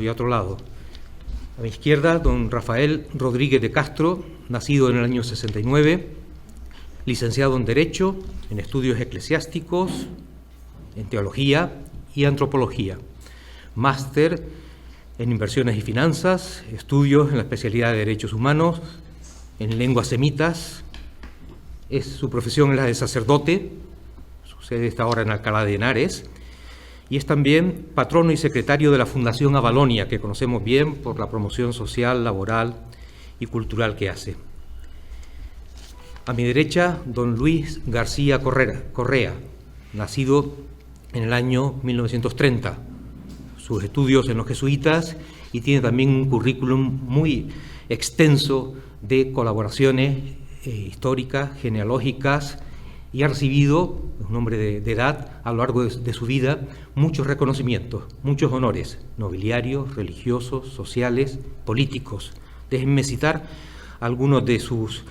y a otro lado. A mi izquierda, don Rafael Rodríguez de Castro, nacido en el año 69, licenciado en Derecho, en Estudios Eclesiásticos, en Teología y Antropología, máster en Inversiones y Finanzas, estudios en la especialidad de Derechos Humanos, en Lenguas Semitas. Su profesión es la de sacerdote, su sede está ahora en Alcalá de Henares, y es también patrono y secretario de la Fundación Avalonia, que conocemos bien por la promoción social, laboral y cultural que hace. A mi derecha, don Luis García Correa, nacido en el año 1930, sus estudios en los jesuitas, y tiene también un currículum muy extenso de colaboraciones históricas, genealógicas, y ha recibido, un hombre de edad, a lo largo de su vida, muchos reconocimientos, muchos honores, nobiliarios, religiosos, sociales, políticos. Déjenme citar algunos de sus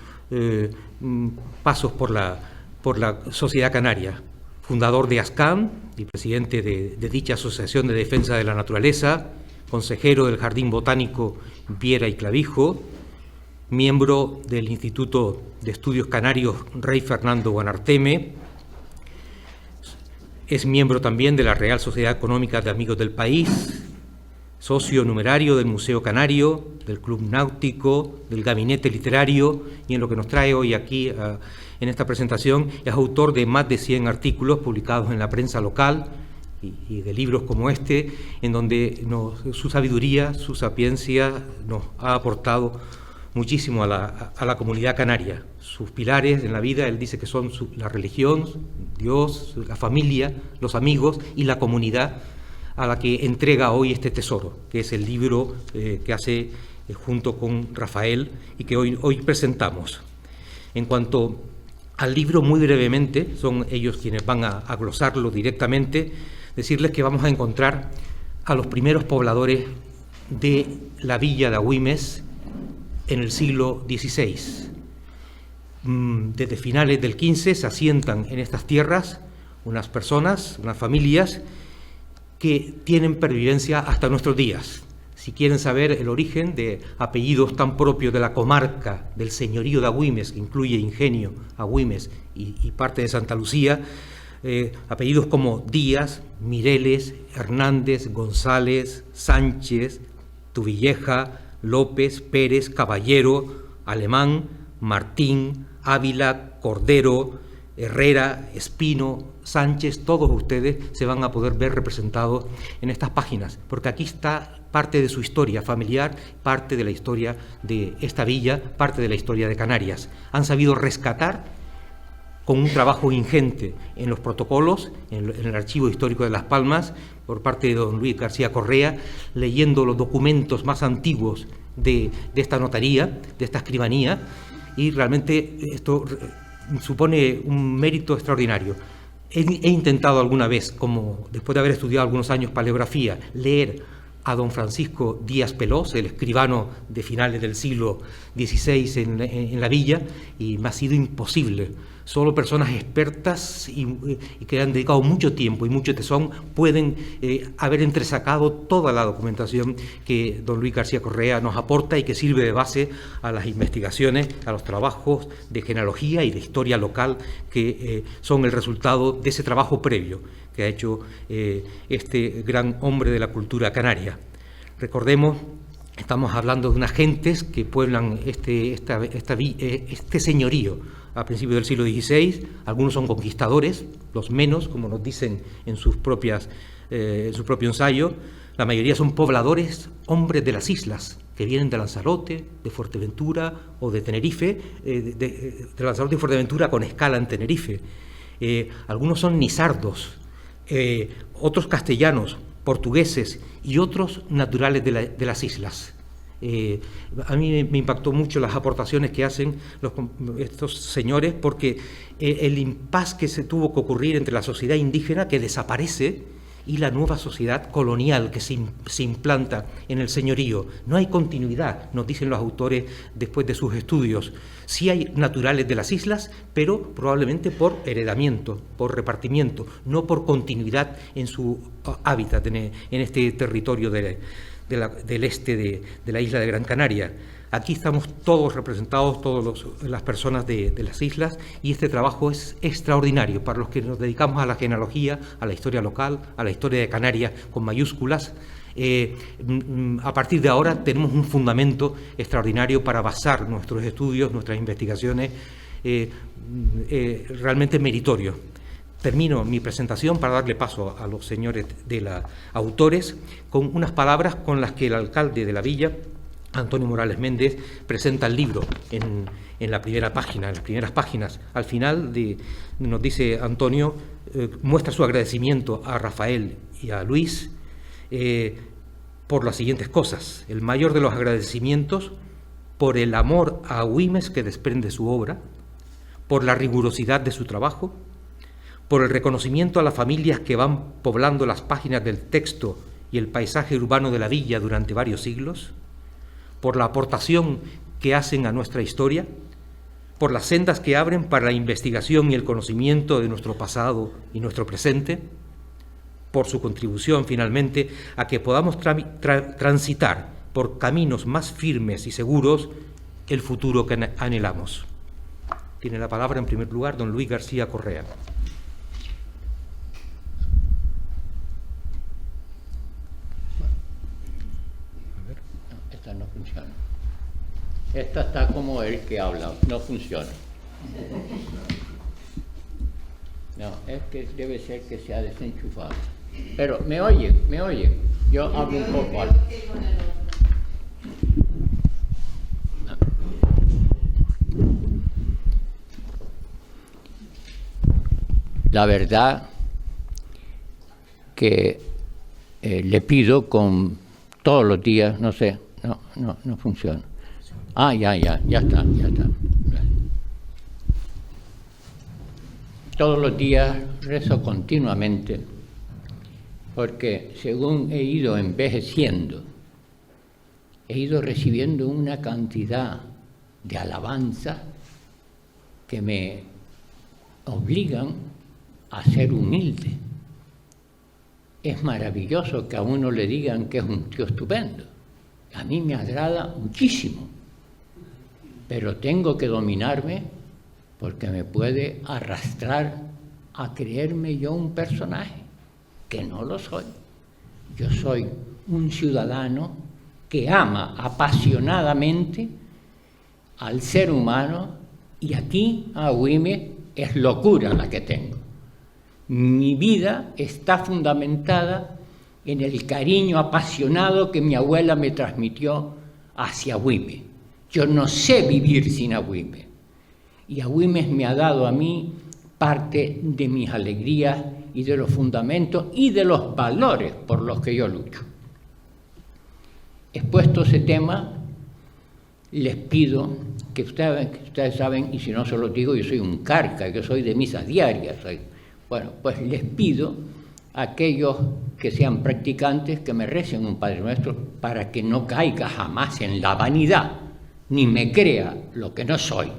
pasos por la sociedad canaria. Fundador de ASCAN y presidente de dicha Asociación de Defensa de la Naturaleza, consejero del Jardín Botánico Viera y Clavijo, miembro del Instituto de Estudios Canarios Rey Fernando Guanarteme, es miembro también de la Real Sociedad Económica de Amigos del País, socio numerario del Museo Canario, del Club Náutico, del Gabinete Literario, y en lo que nos trae hoy aquí en esta presentación es autor de más de 100 artículos publicados en la prensa local y de libros como este, en donde su sabiduría, su sapiencia nos ha aportado muchísimo a la comunidad canaria. Sus pilares en la vida, él dice que son la religión, Dios, la familia, los amigos y la comunidad a la que entrega hoy este tesoro, que es el libro que hace junto con Rafael y que hoy presentamos. En cuanto al libro, muy brevemente, son ellos quienes van a glosarlo directamente, decirles que vamos a encontrar a los primeros pobladores de la villa de Agüimes en el siglo XVI. Desde finales del XV se asientan en estas tierras unas personas, unas familias que tienen pervivencia hasta nuestros días. Si quieren saber el origen de apellidos tan propios de la comarca, del señorío de Agüimes, que incluye Ingenio, Agüimes y parte de Santa Lucía, apellidos como Díaz, Mireles, Hernández, González, Sánchez, Tuvilleja, López, Pérez, Caballero, Alemán, Martín, Ávila, Cordero, Herrera, Espino, Sánchez, todos ustedes se van a poder ver representados en estas páginas, porque aquí está parte de su historia familiar, parte de la historia de esta villa, parte de la historia de Canarias. Han sabido rescatar con un trabajo ingente en los protocolos, en el Archivo Histórico de Las Palmas, por parte de don Luis García Correa, leyendo los documentos más antiguos de esta notaría, de esta escribanía, y realmente esto supone un mérito extraordinario. He intentado alguna vez, como después de haber estudiado algunos años paleografía, leer a don Francisco Díaz Pelós, el escribano de finales del siglo XVI en la villa, y me ha sido imposible. Solo personas expertas y que han dedicado mucho tiempo y mucho tesón pueden haber entresacado toda la documentación que don Luis García Correa nos aporta y que sirve de base a las investigaciones, a los trabajos de genealogía y de historia local que son el resultado de ese trabajo previo que ha hecho este gran hombre de la cultura canaria. Recordemos, estamos hablando de unas gentes que pueblan este señorío a principios del siglo XVI. Algunos son conquistadores, los menos, como nos dicen en su propio ensayo. La mayoría son pobladores, hombres de las islas, que vienen de Lanzarote, de Fuerteventura o de Tenerife, de Lanzarote y Fuerteventura con escala en Tenerife. Algunos son nizardos, otros castellanos, portugueses y otros naturales de las islas. A mí me impactó mucho las aportaciones que hacen estos señores, porque el impasse que se tuvo que ocurrir entre la sociedad indígena, que desaparece, y la nueva sociedad colonial que se implanta en el señorío. No hay continuidad, nos dicen los autores después de sus estudios. Sí hay naturales de las islas, pero probablemente por heredamiento, por repartimiento, no por continuidad en su hábitat, en este territorio de del este de la isla de Gran Canaria. Aquí estamos todos representados, todas las personas de las islas, y este trabajo es extraordinario para los que nos dedicamos a la genealogía, a la historia local, a la historia de Canarias con mayúsculas. A partir de ahora tenemos un fundamento extraordinario para basar nuestros estudios, nuestras investigaciones, realmente meritorio. Termino mi presentación para darle paso a los señores de los autores con unas palabras con las que el alcalde de la villa, Antonio Morales Méndez, presenta el libro en la primera página, en las primeras páginas. Al final nos dice Antonio, muestra su agradecimiento a Rafael y a Luis por las siguientes cosas. El mayor de los agradecimientos por el amor a Agüimes que desprende su obra, por la rigurosidad de su trabajo, por el reconocimiento a las familias que van poblando las páginas del texto y el paisaje urbano de la villa durante varios siglos, por la aportación que hacen a nuestra historia, por las sendas que abren para la investigación y el conocimiento de nuestro pasado y nuestro presente, por su contribución, finalmente, a que podamos transitar por caminos más firmes y seguros el futuro que anhelamos. Tiene la palabra, en primer lugar, don Luis García Correa. Esta no funciona. Esta está como el que habla, no funciona. No, es que debe ser que se ha desenchufado. Pero me oyen. Yo hablo un poco alto. La verdad que le pido con todos los días, no sé, no funciona. Ah, ya está. Todos los días rezo continuamente, porque según he ido envejeciendo, he ido recibiendo una cantidad de alabanzas que me obligan a ser humilde. Es maravilloso que a uno le digan que es un tío estupendo. A mí me agrada muchísimo, pero tengo que dominarme porque me puede arrastrar a creerme yo un personaje, que no lo soy. Yo soy un ciudadano que ama apasionadamente al ser humano, y aquí, a Agüimes, es locura la que tengo. Mi vida está fundamentada en el cariño apasionado que mi abuela me transmitió hacia Agüimes. Yo no sé vivir sin Agüimes. Y Agüimes me ha dado a mí parte de mis alegrías y de los fundamentos y de los valores por los que yo lucho. Expuesto ese tema, les pido que ustedes saben, y si no se los digo, yo soy un carca, yo soy de misas diarias. Bueno, pues les pido a aquellos que sean practicantes que me recen un Padre Nuestro para que no caiga jamás en la vanidad, ni me crea lo que no soy.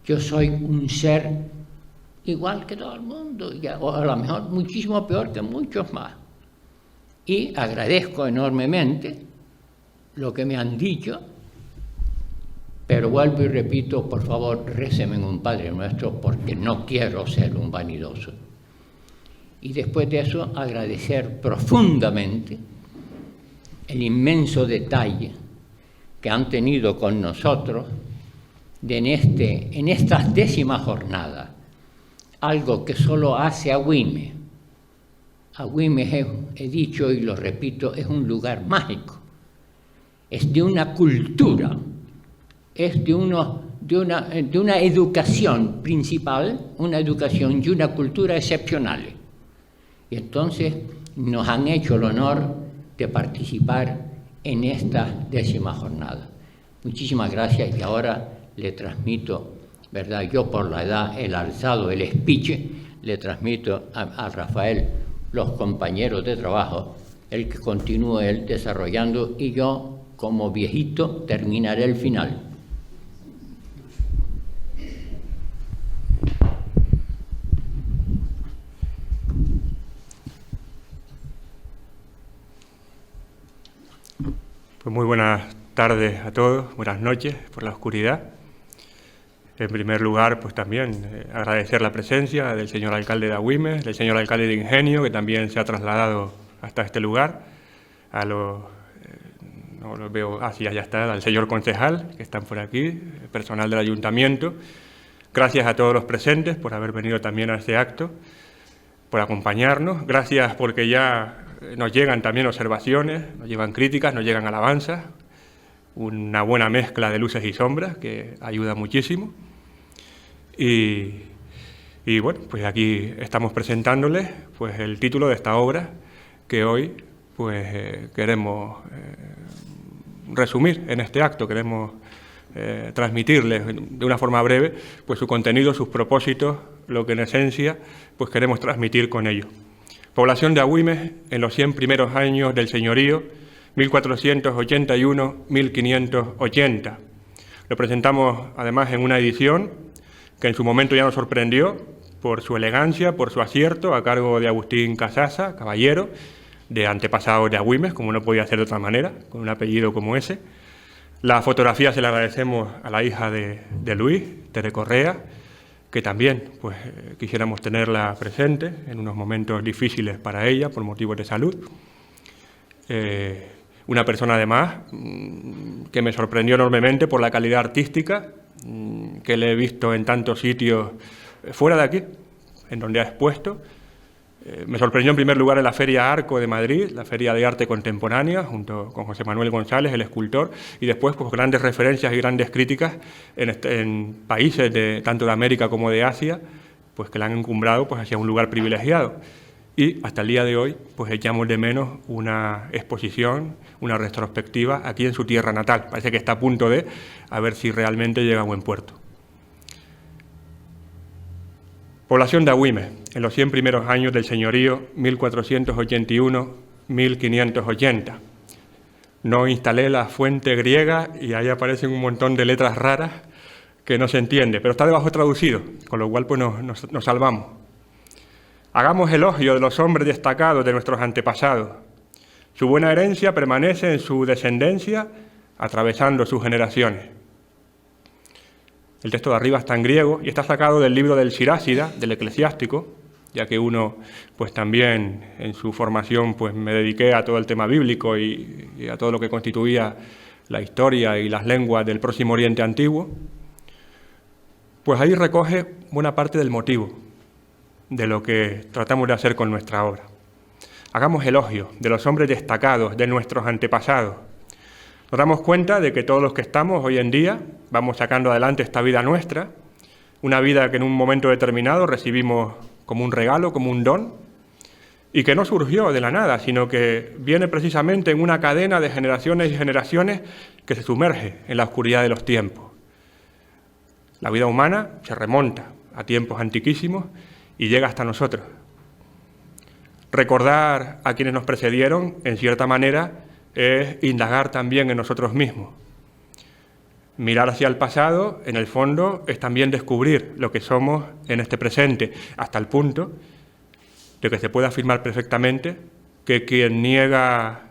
Yo soy un ser igual que todo el mundo, o a lo mejor muchísimo peor que muchos más. Y agradezco enormemente lo que me han dicho, pero vuelvo y repito, por favor, récenme un Padre Nuestro, porque no quiero ser un vanidoso. Y después de eso, agradecer profundamente el inmenso detalle que han tenido con nosotros en estas 10ª jornadas, algo que solo hace Agüimes. Agüimes, he dicho y lo repito, es un lugar mágico, es de una cultura, es de una educación principal, una educación y una cultura excepcionales. Y entonces nos han hecho el honor de participar en esta 10ª jornada. Muchísimas gracias, y ahora le transmito, ¿verdad? Yo por la edad, el alzado, el speech, le transmito a Rafael, los compañeros de trabajo, el que continúe él desarrollando, y yo, como viejito, terminaré el final. Pues muy buenas tardes a todos, buenas noches por la oscuridad. En primer lugar, pues también agradecer la presencia del señor alcalde de Agüimes, del señor alcalde de Ingenio, que también se ha trasladado hasta este lugar, a los, no los veo, sí, ya está, al señor concejal, que están por aquí, el personal del ayuntamiento. Gracias a todos los presentes por haber venido también a este acto, por acompañarnos. Gracias porque ya nos llegan también observaciones, nos llegan críticas, nos llegan alabanzas, una buena mezcla de luces y sombras que ayuda muchísimo. Y bueno, pues aquí estamos presentándoles pues el título de esta obra que hoy pues queremos resumir en este acto, queremos transmitirles de una forma breve pues su contenido, sus propósitos, lo que en esencia pues queremos transmitir con ello. Población de Agüimes en los 100 primeros años del señorío, 1481-1580. Lo presentamos además en una edición que en su momento ya nos sorprendió por su elegancia, por su acierto, a cargo de Agustín Casasa, caballero, de antepasados de Agüimes, como no podía ser de otra manera, con un apellido como ese. La fotografía se la agradecemos a la hija de Luis, Tere Correa, que también pues, quisiéramos tenerla presente en unos momentos difíciles para ella, por motivos de salud. Una persona además que me sorprendió enormemente por la calidad artística que le he visto en tantos sitios fuera de aquí, en donde ha expuesto. Me sorprendió en primer lugar en la Feria Arco de Madrid, la Feria de Arte Contemporánea, junto con José Manuel González, el escultor, y después pues, grandes referencias y grandes críticas en países tanto de América como de Asia, pues que la han encumbrado pues, hacia un lugar privilegiado. Y hasta el día de hoy pues echamos de menos una exposición, una retrospectiva aquí en su tierra natal. Parece que está a punto de, a ver si realmente llega a buen puerto. Población de Agüimes, en los 100 primeros años del señorío, 1481-1580. No instalé la fuente griega y ahí aparecen un montón de letras raras que no se entiende, pero está debajo traducido, con lo cual pues nos salvamos. Hagamos elogio de los hombres destacados de nuestros antepasados. Su buena herencia permanece en su descendencia, atravesando sus generaciones. El texto de arriba está en griego y está sacado del libro del Sirásida, del Eclesiástico, ya que uno, pues también en su formación, pues me dediqué a todo el tema bíblico y a todo lo que constituía la historia y las lenguas del Próximo Oriente Antiguo. Pues ahí recoge buena parte del motivo de lo que tratamos de hacer con nuestra obra. Hagamos elogio de los hombres destacados, de nuestros antepasados. Nos damos cuenta de que todos los que estamos hoy en día vamos sacando adelante esta vida nuestra, una vida que en un momento determinado recibimos como un regalo, como un don, y que no surgió de la nada, sino que viene precisamente en una cadena de generaciones y generaciones que se sumerge en la oscuridad de los tiempos. La vida humana se remonta a tiempos antiquísimos y llega hasta nosotros. Recordar a quienes nos precedieron, en cierta manera, es indagar también en nosotros mismos. Mirar hacia el pasado, en el fondo, es también descubrir lo que somos en este presente, hasta el punto de que se puede afirmar perfectamente que quien niega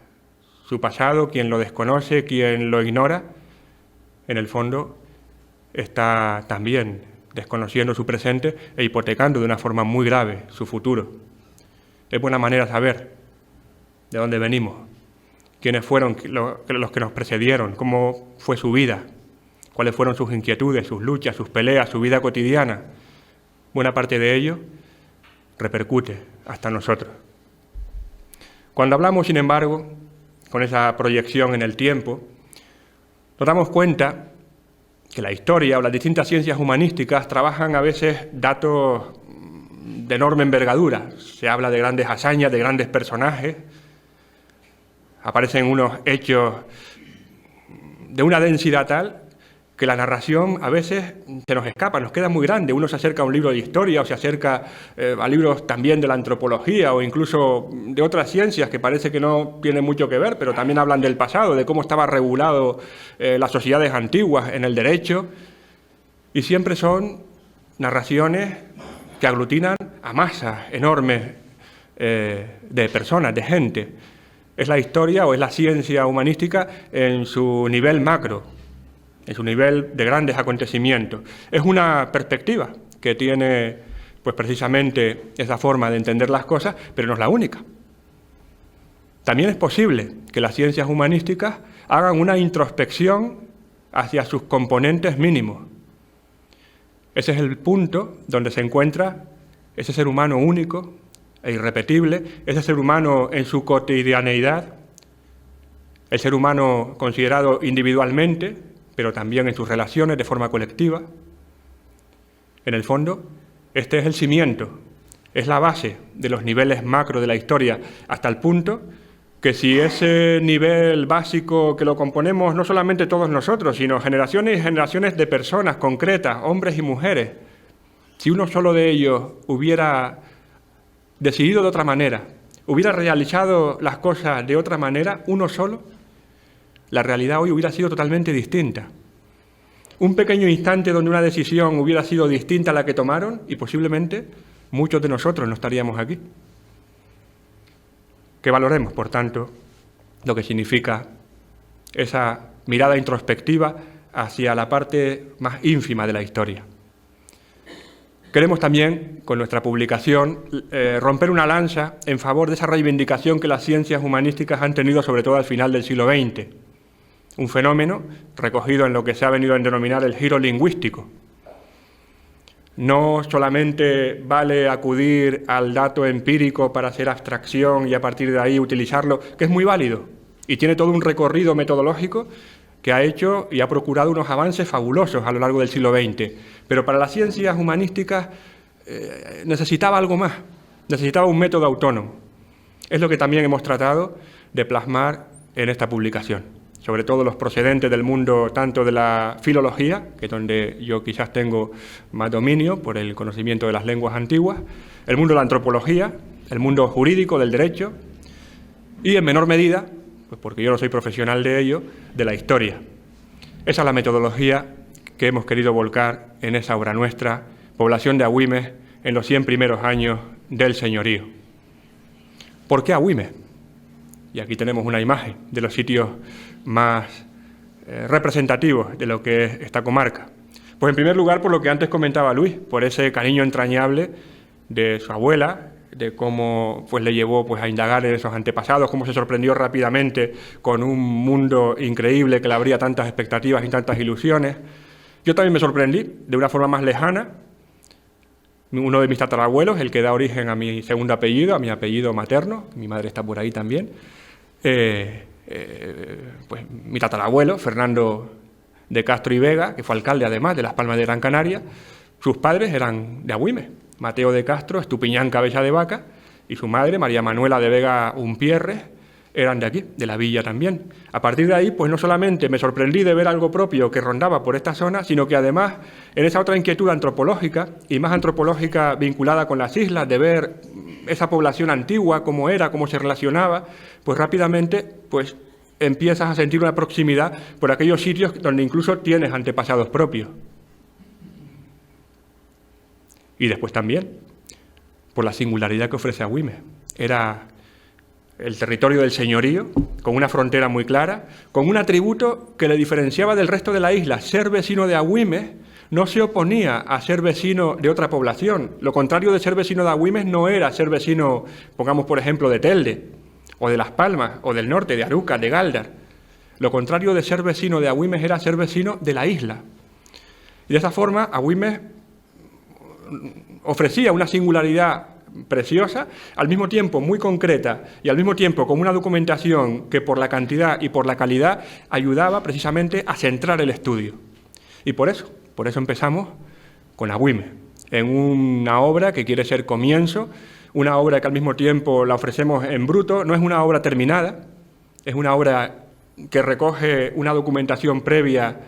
su pasado, quien lo desconoce, quien lo ignora, en el fondo está también desconociendo su presente e hipotecando de una forma muy grave su futuro. Es buena manera saber de dónde venimos, quiénes fueron los que nos precedieron, cómo fue su vida, cuáles fueron sus inquietudes, sus luchas, sus peleas, su vida cotidiana. Buena parte de ello repercute hasta nosotros. Cuando hablamos, sin embargo, con esa proyección en el tiempo, nos damos cuenta que la historia o las distintas ciencias humanísticas trabajan a veces datos de enorme envergadura. Se habla de grandes hazañas, de grandes personajes, aparecen unos hechos de una densidad tal que la narración a veces se nos escapa, nos queda muy grande. Uno se acerca a un libro de historia o se acerca a libros también de la antropología o incluso de otras ciencias que parece que no tienen mucho que ver, pero también hablan del pasado, de cómo estaba regulado las sociedades antiguas en el derecho, y siempre son narraciones que aglutinan a masas enormes de personas, de gente, Es la historia o es la ciencia humanística en su nivel macro, en su nivel de grandes acontecimientos. Es una perspectiva que tiene, pues precisamente, esa forma de entender las cosas, pero no es la única. También es posible que las ciencias humanísticas hagan una introspección hacia sus componentes mínimos. Ese es el punto donde se encuentra ese ser humano único e irrepetible, ese ser humano en su cotidianeidad, el ser humano considerado individualmente, pero también en sus relaciones de forma colectiva. En el fondo, este es el cimiento, es la base de los niveles macro de la historia, hasta el punto que si ese nivel básico que lo componemos no solamente todos nosotros, sino generaciones y generaciones de personas concretas, hombres y mujeres, si uno solo de ellos hubiera decidido de otra manera, hubiera realizado las cosas de otra manera, uno solo, la realidad hoy hubiera sido totalmente distinta. Un pequeño instante donde una decisión hubiera sido distinta a la que tomaron y posiblemente muchos de nosotros no estaríamos aquí. Que valoremos, por tanto, lo que significa esa mirada introspectiva hacia la parte más ínfima de la historia. Queremos también, con nuestra publicación, romper una lanza en favor de esa reivindicación que las ciencias humanísticas han tenido, sobre todo al final del siglo XX. Un fenómeno recogido en lo que se ha venido a denominar el giro lingüístico. No solamente vale acudir al dato empírico para hacer abstracción y a partir de ahí utilizarlo, que es muy válido y tiene todo un recorrido metodológico que ha hecho y ha procurado unos avances fabulosos a lo largo del siglo XX. Pero para las ciencias humanísticas necesitaba algo más, necesitaba un método autónomo. Es lo que también hemos tratado de plasmar en esta publicación. Sobre todo los procedentes del mundo tanto de la filología, que es donde yo quizás tengo más dominio por el conocimiento de las lenguas antiguas, el mundo de la antropología, el mundo jurídico del derecho y en menor medida, pues porque yo no soy profesional de ello, de la historia. Esa es la metodología que hemos querido volcar en esa obra nuestra, Población de Agüimes en los 100 primeros años del señorío. ¿Por qué Agüimes? Y aquí tenemos una imagen de los sitios más representativos de lo que es esta comarca. Pues en primer lugar, por lo que antes comentaba Luis, por ese cariño entrañable de su abuela, de cómo pues, le llevó pues, a indagar en esos antepasados, cómo se sorprendió rápidamente con un mundo increíble que le abría tantas expectativas y tantas ilusiones. Yo también me sorprendí de una forma más lejana. Uno de mis tatarabuelos, el que da origen a mi segundo apellido, a mi apellido materno, mi madre está por ahí también, pues mi tatarabuelo, Fernando de Castro y Vega, que fue alcalde además de Las Palmas de Gran Canaria, sus padres eran de Agüimes, Mateo de Castro, Estupiñán Cabeza de Vaca, y su madre, María Manuela de Vega Umpierres, eran de aquí, de la villa también. A partir de ahí, pues no solamente me sorprendí de ver algo propio que rondaba por esta zona, sino que además, en esa otra inquietud antropológica, y más antropológica vinculada con las islas, de ver esa población antigua, cómo era, cómo se relacionaba, pues rápidamente pues, empiezas a sentir una proximidad por aquellos sitios donde incluso tienes antepasados propios. Y después también, por la singularidad que ofrece Agüimes. Era el territorio del señorío, con una frontera muy clara, con un atributo que le diferenciaba del resto de la isla. Ser vecino de Agüimes no se oponía a ser vecino de otra población. Lo contrario de ser vecino de Agüimes no era ser vecino, pongamos por ejemplo, de Telde, o de Las Palmas, o del norte, de Aruca, de Gáldar. Lo contrario de ser vecino de Agüimes era ser vecino de la isla. Y de esa forma, Agüimes ofrecía una singularidad preciosa, al mismo tiempo muy concreta y al mismo tiempo con una documentación que por la cantidad y por la calidad ayudaba precisamente a centrar el estudio. Y por eso empezamos con Agüimes, en una obra que quiere ser comienzo, una obra que al mismo tiempo la ofrecemos en bruto, no es una obra terminada, es una obra que recoge una documentación previa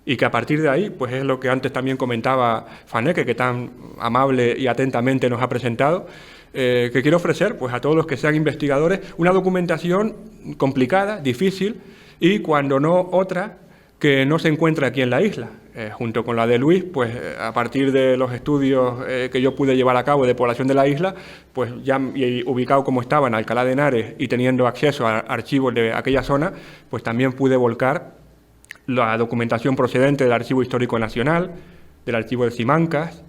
y que a partir de ahí, pues es lo que antes también comentaba Faneke, que tan amable y atentamente nos ha presentado, que quiere ofrecer pues, a todos los que sean investigadores una documentación complicada, difícil y cuando no otra que no se encuentra aquí en la isla. junto con la de Luis, pues a partir de los estudios que yo pude llevar a cabo de población de la isla, pues ya ubicado como estaba en Alcalá de Henares y teniendo acceso a archivos de aquella zona, pues también pude volcar la documentación procedente del Archivo Histórico Nacional, del Archivo de Simancas.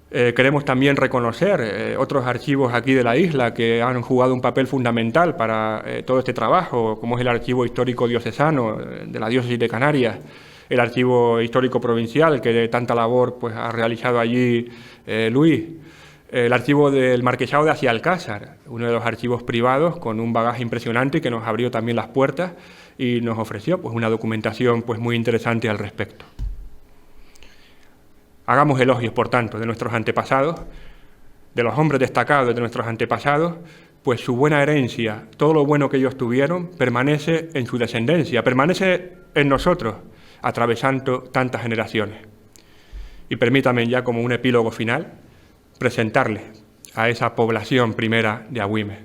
Queremos también reconocer otros archivos aquí de la isla que han jugado un papel fundamental para todo este trabajo, como es el Archivo Histórico Diocesano de la Diócesis de Canarias, el Archivo Histórico Provincial, que tanta labor pues, ha realizado allí Luis, el Archivo del Marquesado de Acialcázar, uno de los archivos privados con un bagaje impresionante que nos abrió también las puertas y nos ofreció pues, una documentación pues, muy interesante al respecto. Hagamos elogios, por tanto, de nuestros antepasados, de los hombres destacados de nuestros antepasados, pues su buena herencia, todo lo bueno que ellos tuvieron, permanece en su descendencia, permanece en nosotros, atravesando tantas generaciones. Y permítame ya como un epílogo final, presentarles a esa población primera de Agüimes.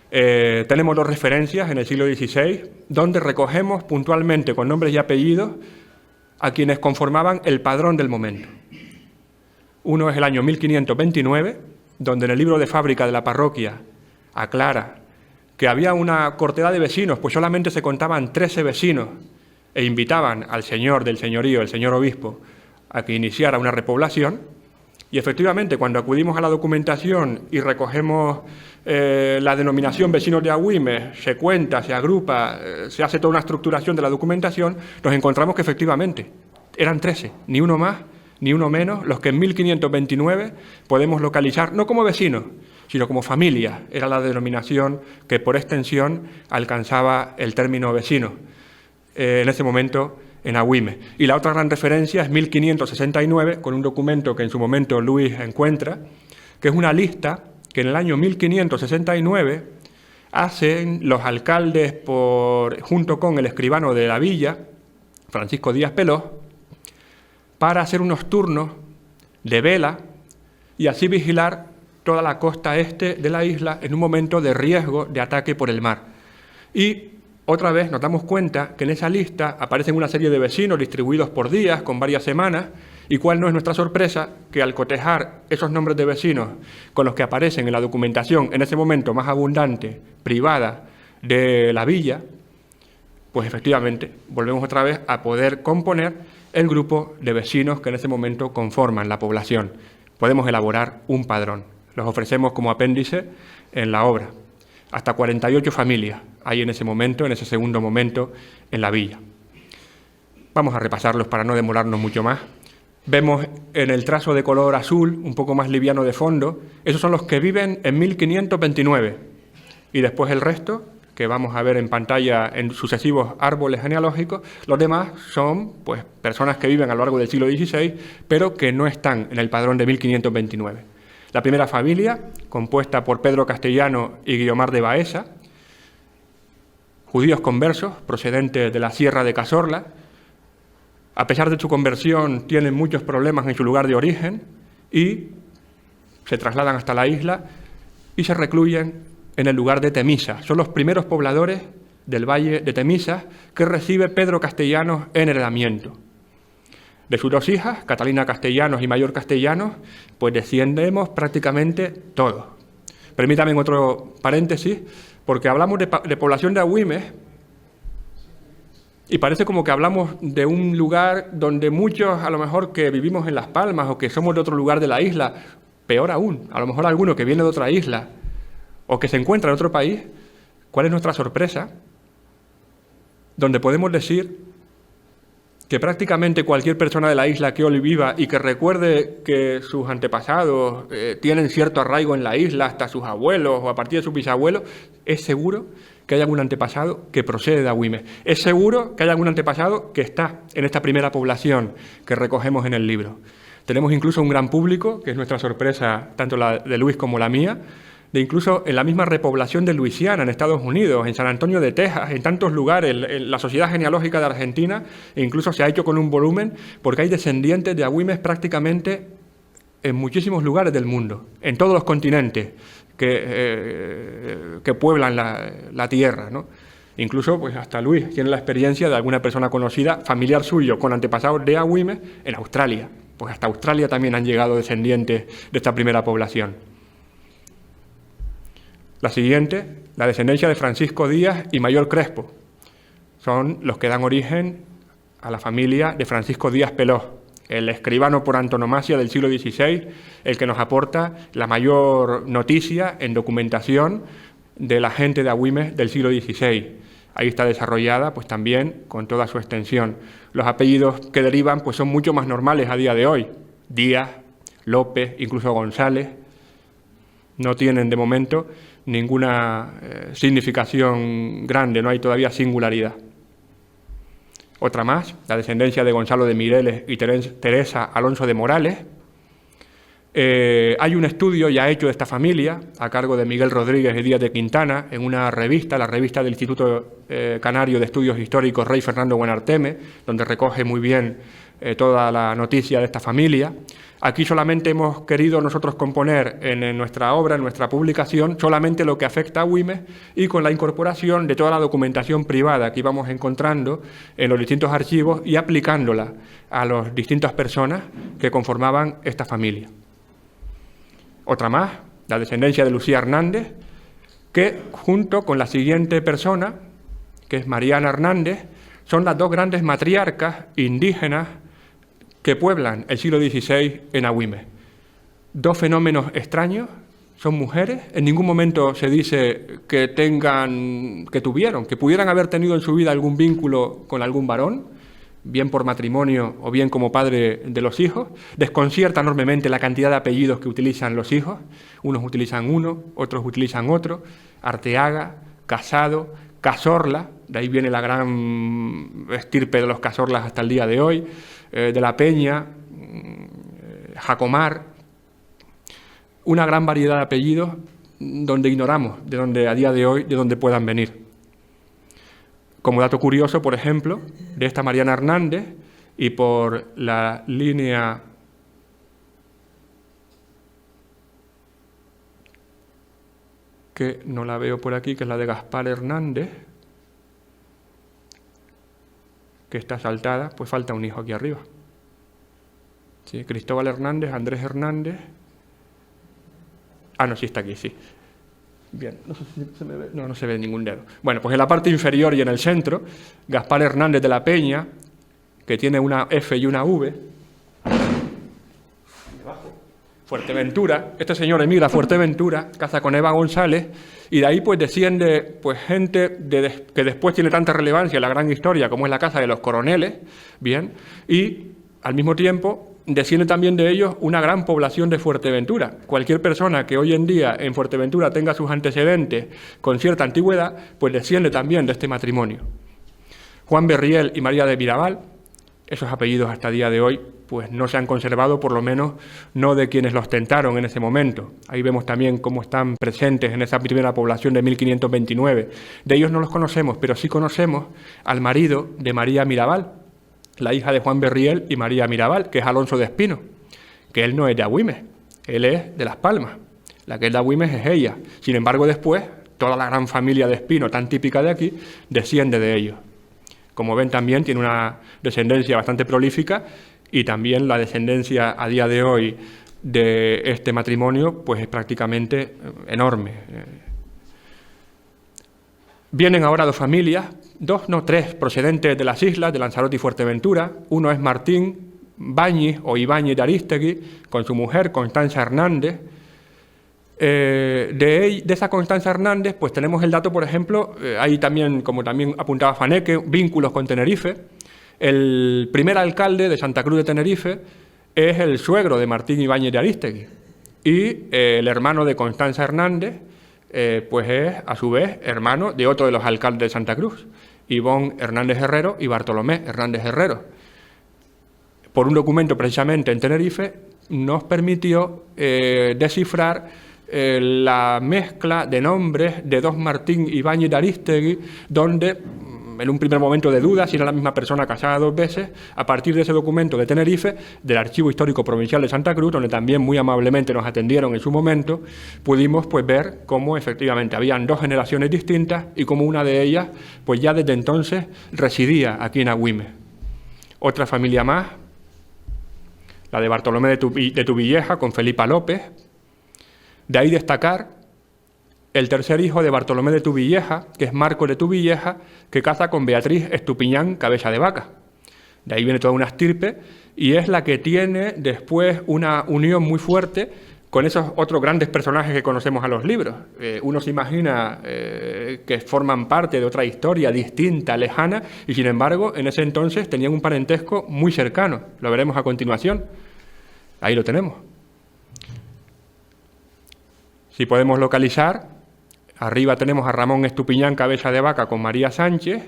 Tenemos dos referencias en el siglo XVI, donde recogemos puntualmente con nombres y apellidos a quienes conformaban el padrón del momento. Uno es el año 1529, donde en el libro de fábrica de la parroquia aclara que había una cortedad de vecinos, pues solamente se contaban 13 vecinos, e invitaban al señor del señorío, el señor obispo, a que iniciara una repoblación. Y efectivamente, cuando acudimos a la documentación y recogemos la denominación vecinos de Agüimes, se cuenta, se agrupa, se hace toda una estructuración de la documentación, nos encontramos que efectivamente eran 13, ni uno más ni uno menos, los que en 1529 podemos localizar, no como vecinos, sino como familia. Era la denominación que por extensión alcanzaba el término vecino, en ese momento en Agüimes. Y la otra gran referencia es 1569, con un documento que en su momento Luis encuentra, que es una lista que en el año 1569 hacen los alcaldes junto con el escribano de la villa, Francisco Díaz Pelós, para hacer unos turnos de vela y así vigilar toda la costa este de la isla en un momento de riesgo de ataque por el mar. Y otra vez nos damos cuenta que en esa lista aparecen una serie de vecinos distribuidos por días, con varias semanas, y cuál no es nuestra sorpresa que al cotejar esos nombres de vecinos con los que aparecen en la documentación en ese momento más abundante, privada, de la villa, pues efectivamente volvemos otra vez a poder componer el grupo de vecinos que en ese momento conforman la población. Podemos elaborar un padrón. Los ofrecemos como apéndice en la obra. Hasta 48 familias hay en ese momento, en ese segundo momento, en la villa. Vamos a repasarlos para no demorarnos mucho más. Vemos en el trazo de color azul, un poco más liviano de fondo, esos son los que viven en 1529. Y después el resto, que vamos a ver en pantalla en sucesivos árboles genealógicos, los demás son pues, personas que viven a lo largo del siglo XVI, pero que no están en el padrón de 1529. La primera familia, compuesta por Pedro Castellano y Guiomar de Baeza, judíos conversos procedentes de la Sierra de Cazorla. A pesar de su conversión, tienen muchos problemas en su lugar de origen y se trasladan hasta la isla y se recluyen en el lugar de Temisa. Son los primeros pobladores del valle de Temisa que recibe Pedro Castellanos en heredamiento. De sus dos hijas, Catalina Castellanos y Mayor Castellanos, pues desciendemos prácticamente todos. Permítame otro paréntesis, porque hablamos de población de Agüimes y parece como que hablamos de un lugar donde muchos, a lo mejor, que vivimos en Las Palmas o que somos de otro lugar de la isla, peor aún, a lo mejor alguno que viene de otra isla o que se encuentra en otro país, ¿cuál es nuestra sorpresa? Donde podemos decir que prácticamente cualquier persona de la isla que hoy viva y que recuerde que sus antepasados tienen cierto arraigo en la isla, hasta sus abuelos o a partir de sus bisabuelos, es seguro que hay algún antepasado que procede de Agüimes. Es seguro que hay algún antepasado que está en esta primera población que recogemos en el libro. Tenemos incluso un gran público, que es nuestra sorpresa, tanto la de Luis como la mía, de incluso en la misma repoblación de Luisiana, en Estados Unidos, en San Antonio de Texas, en tantos lugares, en la Sociedad Genealógica de Argentina, e incluso se ha hecho con un volumen, porque hay descendientes de Agüimes prácticamente en muchísimos lugares del mundo, en todos los continentes que pueblan la tierra, ¿no? Incluso, pues hasta Luis tiene la experiencia de alguna persona conocida, familiar suyo, con antepasados de Agüimes, en Australia. Pues hasta Australia también han llegado descendientes de esta primera población. La siguiente, la descendencia de Francisco Díaz y Mayor Crespo. Son los que dan origen a la familia de Francisco Díaz Pelós, el escribano por antonomasia del siglo XVI, el que nos aporta la mayor noticia en documentación de la gente de Agüimes del siglo XVI. Ahí está desarrollada pues también con toda su extensión. Los apellidos que derivan pues son mucho más normales a día de hoy. Díaz, López, incluso González. No tienen de momento ninguna significación grande, no hay todavía singularidad. Otra más, la descendencia de Gonzalo de Mireles y Teresa Alonso de Morales. Hay un estudio ya hecho de esta familia a cargo de Miguel Rodríguez y Díaz de Quintana en una revista, la revista del Instituto Canario de Estudios Históricos Rey Fernando Buenarteme, donde recoge muy bien toda la noticia de esta familia. Aquí solamente hemos querido nosotros componer en nuestra obra, en nuestra publicación, solamente lo que afecta a Agüimes y con la incorporación de toda la documentación privada que íbamos encontrando en los distintos archivos y aplicándola a las distintas personas que conformaban esta familia. Otra más, la descendencia de Lucía Hernández, que junto con la siguiente persona, que es Mariana Hernández, son las dos grandes matriarcas indígenas que pueblan el siglo XVI en Agüimes. Dos fenómenos extraños, son mujeres, en ningún momento se dice que pudieran haber tenido en su vida algún vínculo con algún varón, bien por matrimonio o bien como padre de los hijos. Desconcierta enormemente la cantidad de apellidos que utilizan los hijos. Unos utilizan uno, otros utilizan otro. Arteaga, Casado, Cazorla, de ahí viene la gran estirpe de los Cazorlas hasta el día de hoy, de la Peña, Jacomar, una gran variedad de apellidos donde ignoramos de dónde a día de hoy de dónde puedan venir. Como dato curioso, por ejemplo, de esta Mariana Hernández y por la línea que no la veo por aquí, que es la de Gaspar Hernández, que está saltada, pues falta un hijo aquí arriba. ¿Sí? Cristóbal Hernández, Andrés Hernández. Ah, no, sí está aquí, sí. Bien, no sé si se me ve. No se ve ningún dedo. Bueno, pues en la parte inferior y en el centro, Gaspar Hernández de la Peña, que tiene una F y una V. Fuerteventura, este señor emigra a Fuerteventura, casa con Eva González, y de ahí pues desciende pues gente que después tiene tanta relevancia en la gran historia como es la casa de los Coroneles, bien, y al mismo tiempo desciende también de ellos una gran población de Fuerteventura. Cualquier persona que hoy en día en Fuerteventura tenga sus antecedentes con cierta antigüedad, pues desciende también de este matrimonio. Juan Berriel y María de Mirabal, esos apellidos hasta el día de hoy pues no se han conservado, por lo menos no de quienes los ostentaron en ese momento. Ahí vemos también cómo están presentes en esa primera población de 1529. De ellos no los conocemos, pero sí conocemos al marido de María Mirabal, la hija de Juan Berriel y María Mirabal, que es Alonso de Espino, que él no es de Agüimes, él es de Las Palmas. La que es de Agüimes es ella. Sin embargo, después, toda la gran familia de Espino, tan típica de aquí, desciende de ellos. Como ven, también tiene una descendencia bastante prolífica y también la descendencia a día de hoy de este matrimonio pues es prácticamente enorme. Vienen ahora dos familias, tres, procedentes de las islas, de Lanzarote y Fuerteventura. Uno es Martín Báñez o Ibáñez de Arístegui, con su mujer Constanza Hernández. De esa Constanza Hernández, pues tenemos el dato, por ejemplo, hay también, como también apuntaba Faneque, vínculos con Tenerife. El primer alcalde de Santa Cruz de Tenerife es el suegro de Martín Ibáñez de Arístegui y el hermano de Constanza Hernández, pues es, a su vez, hermano de otro de los alcaldes de Santa Cruz, Ivón Hernández Herrero y Bartolomé Hernández Herrero. Por un documento precisamente en Tenerife nos permitió descifrar la mezcla de nombres de dos Martín Ibáñez de Arístegui, donde en un primer momento de duda si era la misma persona casada 2 veces, a partir de ese documento de Tenerife, del Archivo Histórico Provincial de Santa Cruz, donde también muy amablemente nos atendieron en su momento, pudimos pues ver cómo efectivamente habían 2 generaciones distintas y cómo una de ellas pues ya desde entonces residía aquí en Agüimes. Otra familia más, la de Bartolomé de Tubilleja con Felipa López. De ahí destacar el tercer hijo de Bartolomé de Tubilleja, que es Marco de Tubilleja, que casa con Beatriz Estupiñán Cabeza de Vaca. De ahí viene toda una estirpe y es la que tiene después una unión muy fuerte con esos otros grandes personajes que conocemos a los libros. Uno se imagina que forman parte de otra historia distinta, lejana, y sin embargo, en ese entonces tenían un parentesco muy cercano. Lo veremos a continuación. Ahí lo tenemos. Si podemos localizar, arriba tenemos a Ramón Estupiñán Cabeza de Vaca con María Sánchez,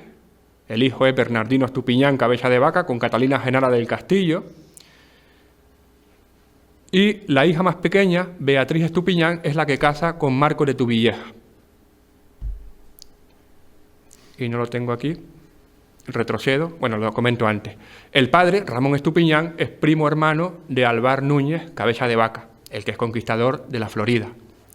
el hijo es Bernardino Estupiñán Cabeza de Vaca con Catalina Genara del Castillo, y la hija más pequeña, Beatriz Estupiñán, es la que casa con Marco de Tubilleja. Y no lo tengo aquí, retrocedo, bueno, lo comento antes. El padre, Ramón Estupiñán, es primo hermano de Alvar Núñez Cabeza de Vaca, el que es conquistador de la Florida.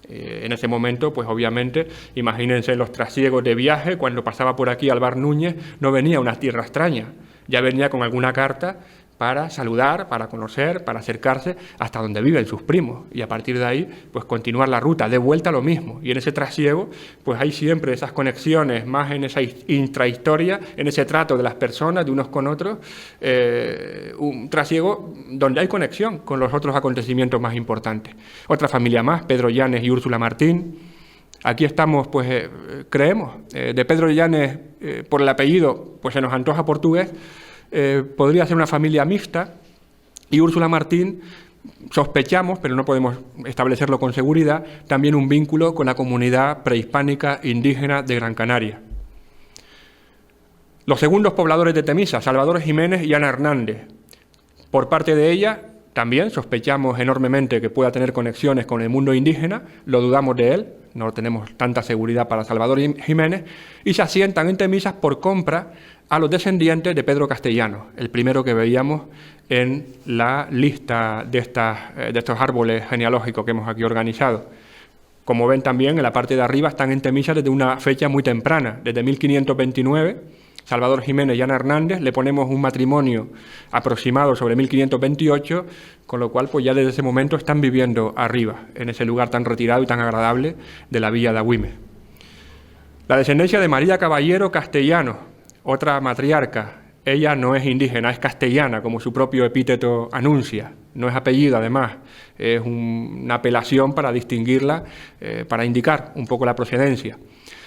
En ese momento, pues obviamente, imagínense los trasiegos de viaje, cuando pasaba por aquí Alvar Núñez, no venía a una tierra extraña, ya venía con alguna carta para saludar, para conocer, para acercarse hasta donde viven sus primos, y a partir de ahí, pues continuar la ruta, de vuelta lo mismo, y en ese trasiego, pues hay siempre esas conexiones, más en esa intrahistoria, en ese trato de las personas, de unos con otros, un trasiego donde hay conexión con los otros acontecimientos más importantes. Otra familia más, Pedro Llanes y Úrsula Martín. Aquí estamos, pues, creemos, de Pedro Llanes, por el apellido, pues se nos antoja portugués. Podría ser una familia mixta, y Úrsula Martín, sospechamos, pero no podemos establecerlo con seguridad, también un vínculo con la comunidad prehispánica indígena de Gran Canaria. Los segundos pobladores de Temisa, Salvador Jiménez y Ana Hernández. Por parte de ella, también sospechamos enormemente que pueda tener conexiones con el mundo indígena, lo dudamos de él, no tenemos tanta seguridad para Salvador Jiménez, y se asientan en Temisas por compra a los descendientes de Pedro Castellano, el primero que veíamos en la lista de estos árboles genealógicos que hemos aquí organizado. Como ven también, en la parte de arriba están en Temisas desde una fecha muy temprana, desde 1529, Salvador Jiménez y Ana Hernández, le ponemos un matrimonio aproximado sobre 1528, con lo cual pues ya desde ese momento están viviendo arriba, en ese lugar tan retirado y tan agradable de la villa de Agüimes. La descendencia de María Caballero Castellano, otra matriarca, ella no es indígena, es castellana, como su propio epíteto anuncia, no es apellido además, es una apelación para distinguirla, para indicar un poco la procedencia.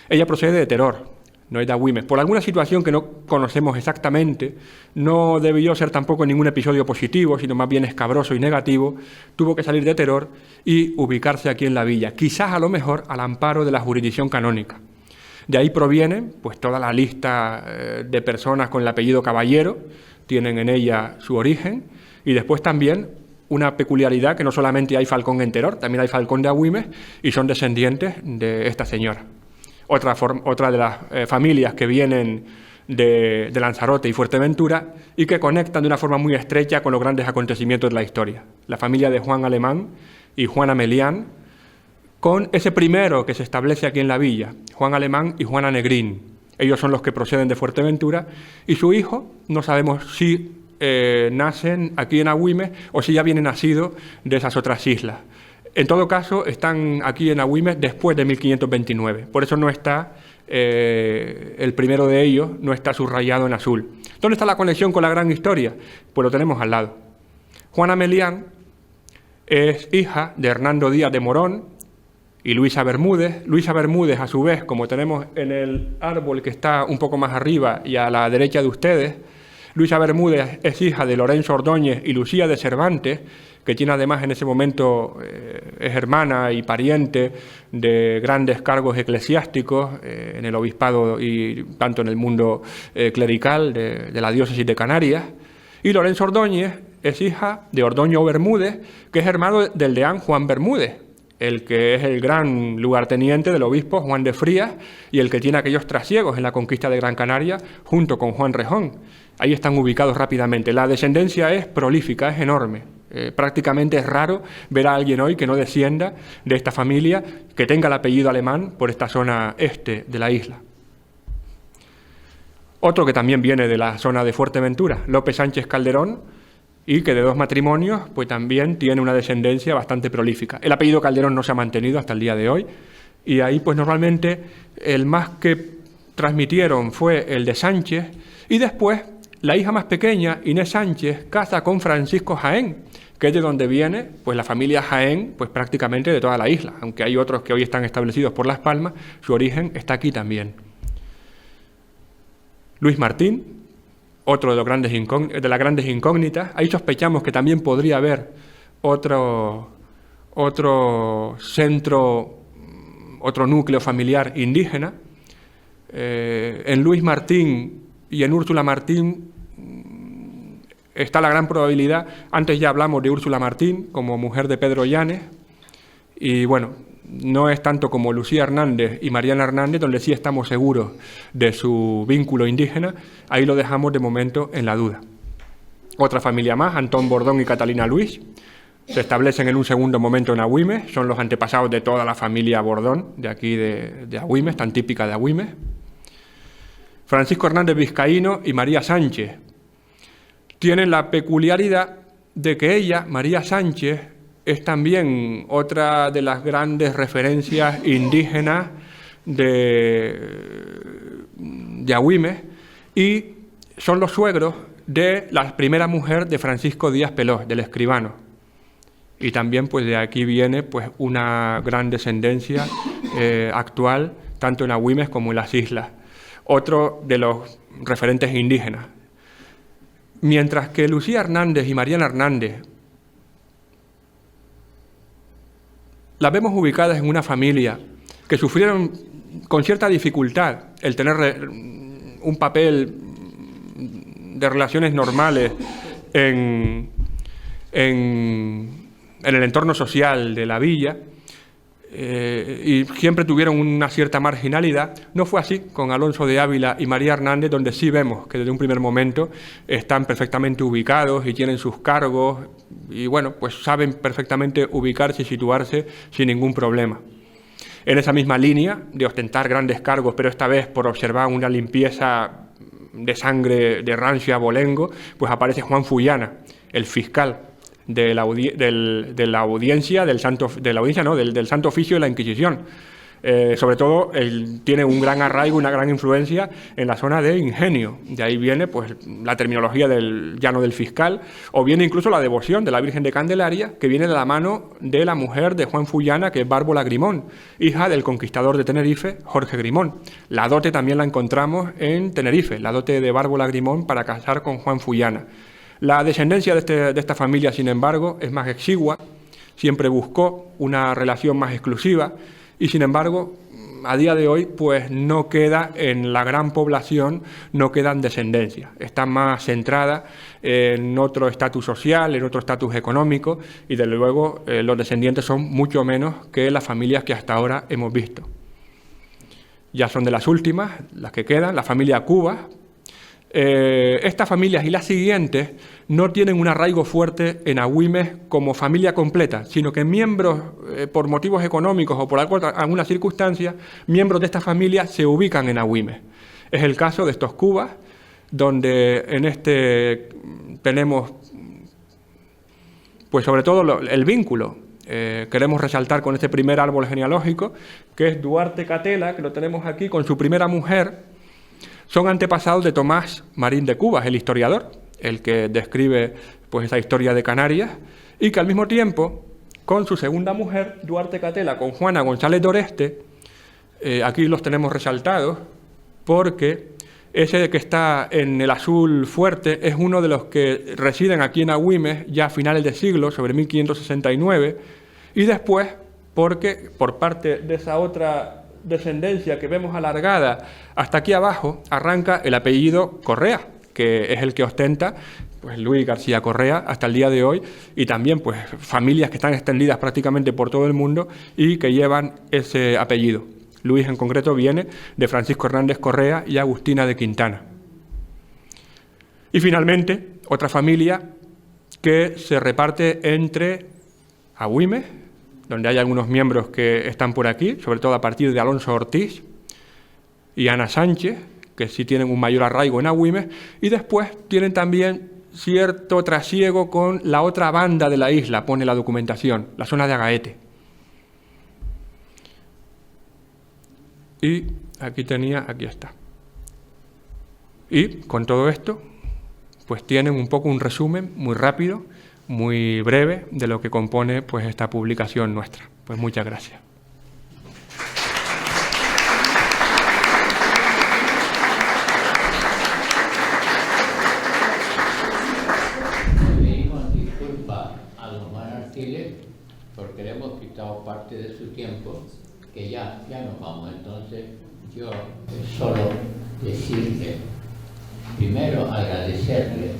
Ella procede de Teror, no es de Agüimes. Por alguna situación que no conocemos exactamente, no debió ser tampoco ningún episodio positivo, sino más bien escabroso y negativo, tuvo que salir de Teror y ubicarse aquí en la villa, quizás a lo mejor al amparo de la jurisdicción canónica. De ahí proviene pues toda la lista de personas con el apellido Caballero, tienen en ella su origen, y después también una peculiaridad que no solamente hay Falcón en Teror, también hay Falcón de Agüimes y son descendientes de esta señora. Otra de las familias que vienen de Lanzarote y Fuerteventura y que conectan de una forma muy estrecha con los grandes acontecimientos de la historia. La familia de Juan Alemán y Juana Melián, con ese primero que se establece aquí en la villa, Juan Alemán y Juana Negrín. Ellos son los que proceden de Fuerteventura y su hijo, no sabemos si nacen aquí en Agüimes o si ya vienen nacidos de esas otras islas. En todo caso, están aquí en Agüimes después de 1529, por eso no está, el primero de ellos no está subrayado en azul. ¿Dónde está la conexión con la gran historia? Pues lo tenemos al lado. Juana Melián es hija de Hernando Díaz de Morón y Luisa Bermúdez. Luisa Bermúdez, a su vez, como tenemos en el árbol que está un poco más arriba y a la derecha de ustedes, Luisa Bermúdez es hija de Lorenzo Ordóñez y Lucía de Cervantes, que tiene además en ese momento, es hermana y pariente de grandes cargos eclesiásticos en el obispado y tanto en el mundo clerical de la diócesis de Canarias. Y Lorenzo Ordóñez es hija de Ordoño Bermúdez, que es hermano del deán Juan Bermúdez, el que es el gran lugarteniente del obispo Juan de Frías y el que tiene aquellos trasiegos en la conquista de Gran Canaria junto con Juan Rejón. Ahí están ubicados rápidamente. La descendencia es prolífica, es enorme. Prácticamente es raro ver a alguien hoy que no descienda de esta familia, que tenga el apellido alemán por esta zona este de la isla. Otro que también viene de la zona de Fuerteventura, López Sánchez Calderón, y que de 2 matrimonios pues también tiene una descendencia bastante prolífica. El apellido Calderón no se ha mantenido hasta el día de hoy, y ahí pues normalmente el más que transmitieron fue el de Sánchez, y después la hija más pequeña, Inés Sánchez, casa con Francisco Jaén, que es de donde viene pues la familia Jaén, pues prácticamente de toda la isla, aunque hay otros que hoy están establecidos por Las Palmas, su origen está aquí también. Luis Martín, otro de las grandes incógnitas. Ahí sospechamos que también podría haber otro centro, otro núcleo familiar indígena. En Luis Martín y en Úrsula Martín está la gran probabilidad. Antes ya hablamos de Úrsula Martín como mujer de Pedro Llanes, y bueno, no es tanto como Lucía Hernández y Mariana Hernández, donde sí estamos seguros de su vínculo indígena. Ahí lo dejamos de momento en la duda. Otra familia más, Antón Bordón y Catalina Luis, se establecen en un segundo momento en Agüimes, son los antepasados de toda la familia Bordón, de aquí de Agüimes, tan típica de Agüimes. Francisco Hernández Vizcaíno y María Sánchez tienen la peculiaridad de que ella, María Sánchez, es también otra de las grandes referencias indígenas de Agüimes, y son los suegros de la primera mujer de Francisco Díaz Pelós, del escribano. Y también pues de aquí viene pues una gran descendencia actual, tanto en Agüimes como en las islas. Otro de los referentes indígenas. Mientras que Lucía Hernández y Mariana Hernández las vemos ubicadas en una familia que sufrieron con cierta dificultad el tener un papel de relaciones normales en el entorno social de la villa, y siempre tuvieron una cierta marginalidad. No fue así con Alonso de Ávila y María Hernández, donde sí vemos que desde un primer momento están perfectamente ubicados y tienen sus cargos, y bueno, pues saben perfectamente ubicarse y situarse sin ningún problema. En esa misma línea de ostentar grandes cargos, pero esta vez por observar una limpieza de sangre de rancio abolengo, pues aparece Juan Fullana, el fiscal de la audiencia del Santo Oficio de la Inquisición. Sobre todo, él tiene un gran arraigo, una gran influencia en la zona de Ingenio. De ahí viene pues la terminología del llano del fiscal, o viene incluso la devoción de la Virgen de Candelaria, que viene de la mano de la mujer de Juan Fullana, que es Bárbola Grimón, hija del conquistador de Tenerife, Jorge Grimón. La dote también la encontramos en Tenerife, la dote de Bárbola Grimón para casar con Juan Fullana. La descendencia de esta familia, sin embargo, es más exigua, siempre buscó una relación más exclusiva, y sin embargo, a día de hoy, pues no queda en la gran población, no quedan descendencias. Está más centrada en otro estatus social, en otro estatus económico, y desde luego los descendientes son mucho menos que las familias que hasta ahora hemos visto. Ya son de las últimas, las que quedan, la familia Cuba. Estas familias y las siguientes no tienen un arraigo fuerte en Agüimes como familia completa, sino que miembros, por motivos económicos o por alguna circunstancia, miembros de esta familia se ubican en Agüimes. Es el caso de estos Cubas, donde en este tenemos, pues sobre todo el vínculo. Queremos resaltar con este primer árbol genealógico, que es Duarte Catela, que lo tenemos aquí con su primera mujer. Son antepasados de Tomás Marín de Cubas, el historiador, el que describe pues esa historia de Canarias, y que al mismo tiempo, con su segunda mujer, Duarte Catela, con Juana González d'Oreste, aquí los tenemos resaltados, porque ese que está en el azul fuerte es uno de los que residen aquí en Agüimes ya a finales de siglo, sobre 1569, y después, porque por parte de esa otra descendencia que vemos alargada hasta aquí abajo, arranca el apellido Correa, que es el que ostenta pues Luis García Correa hasta el día de hoy, y también pues familias que están extendidas prácticamente por todo el mundo y que llevan ese apellido. Luis en concreto viene de Francisco Hernández Correa y Agustina de Quintana. Y finalmente, otra familia que se reparte entre Agüimes, donde hay algunos miembros que están por aquí, sobre todo a partir de Alonso Ortiz, y Ana Sánchez, que sí tienen un mayor arraigo en Agüimes, y después tienen también cierto trasiego con la otra banda de la isla, pone la documentación, la zona de Agaete. Y aquí está. Y con todo esto, pues tienen un poco un resumen muy rápido, muy breve, de lo que compone pues esta publicación nuestra. Pues muchas gracias. Pedimos disculpas a don Juan Artiles porque le hemos quitado parte de su tiempo, que ya nos vamos. Entonces yo solo decirle, primero agradecerle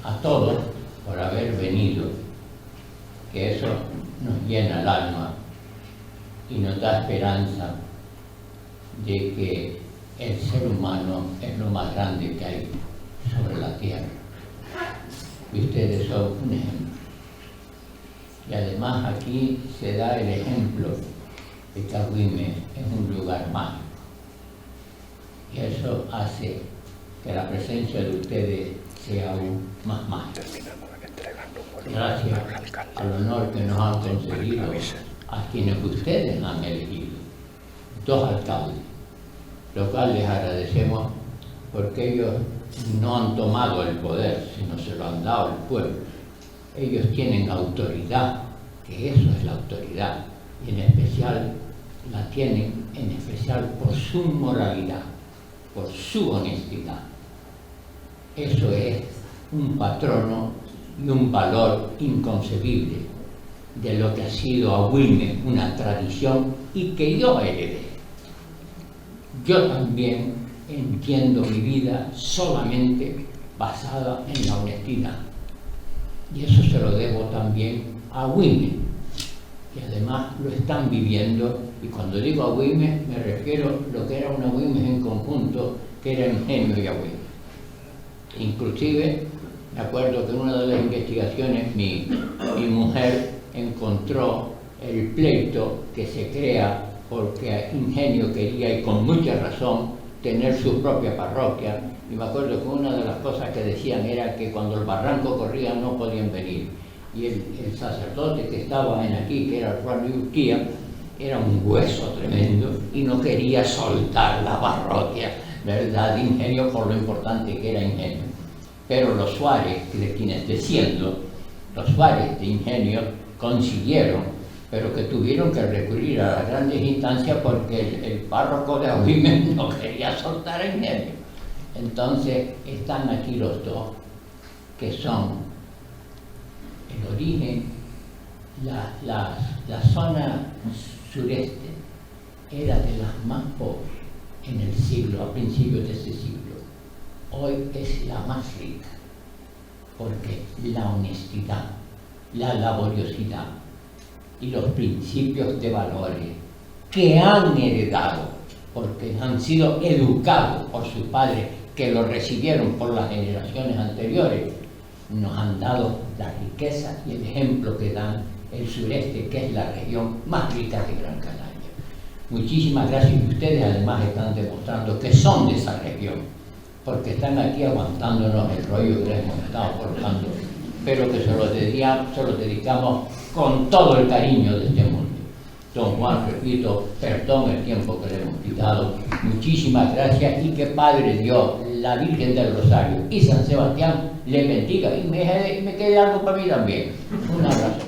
a todos por haber venido, que eso nos llena el alma y nos da esperanza de que el ser humano es lo más grande que hay sobre la tierra. Y ustedes son un ejemplo. Y además aquí se da el ejemplo de que Agüimes es un lugar mágico. Y eso hace que la presencia de ustedes sea aún más mágica. Gracias al honor que nos han concedido a quienes ustedes han elegido, 2 alcaldes, lo cual les agradecemos porque ellos no han tomado el poder, sino se lo han dado al pueblo. Ellos tienen autoridad, que eso es la autoridad, y en especial la tienen en especial por su moralidad, por su honestidad. Eso es un patrono y un valor inconcebible de lo que ha sido Agüimes, una tradición, y que yo heredé. Yo también entiendo mi vida solamente basada en la honestidad. Y eso se lo debo también a Agüimes, que además lo están viviendo. Y cuando digo Agüimes me refiero a lo que era un Agüimes en conjunto, que era Ingenio y Agüimes. Inclusive me acuerdo que en una de las investigaciones mi mujer encontró el pleito que se crea porque Ingenio quería, y con mucha razón, tener su propia parroquia. Y me acuerdo que una de las cosas que decían era que cuando el barranco corría no podían venir. Y el sacerdote que estaba aquí, que era Juan de Urquía, era un hueso tremendo y no quería soltar la parroquia, ¿verdad?, de Ingenio, por lo importante que era Ingenio. Pero los Suárez, de quienes desciendo, los Suárez de Ingenio, consiguieron, pero que tuvieron que recurrir a las grandes instancias porque el párroco de Agüimes no quería soltar a Ingenio. Entonces están aquí los dos, que son el origen, la zona sureste era de las más pobres en el siglo, a principios de ese siglo. Hoy es la más rica, porque la honestidad, la laboriosidad y los principios de valores que han heredado, porque han sido educados por sus padres, que lo recibieron por las generaciones anteriores, nos han dado la riqueza y el ejemplo que dan el sureste, que es la región más rica de Gran Canaria. Muchísimas gracias, y ustedes además están demostrando que son de esa región, porque están aquí aguantándonos el rollo que les hemos estado forjando, pero que se lo dedicamos con todo el cariño de este mundo. Don Juan, repito, perdón el tiempo que le hemos quitado, muchísimas gracias, y que Padre Dios, la Virgen del Rosario y San Sebastián le bendiga, y me quede algo para mí también. Un abrazo.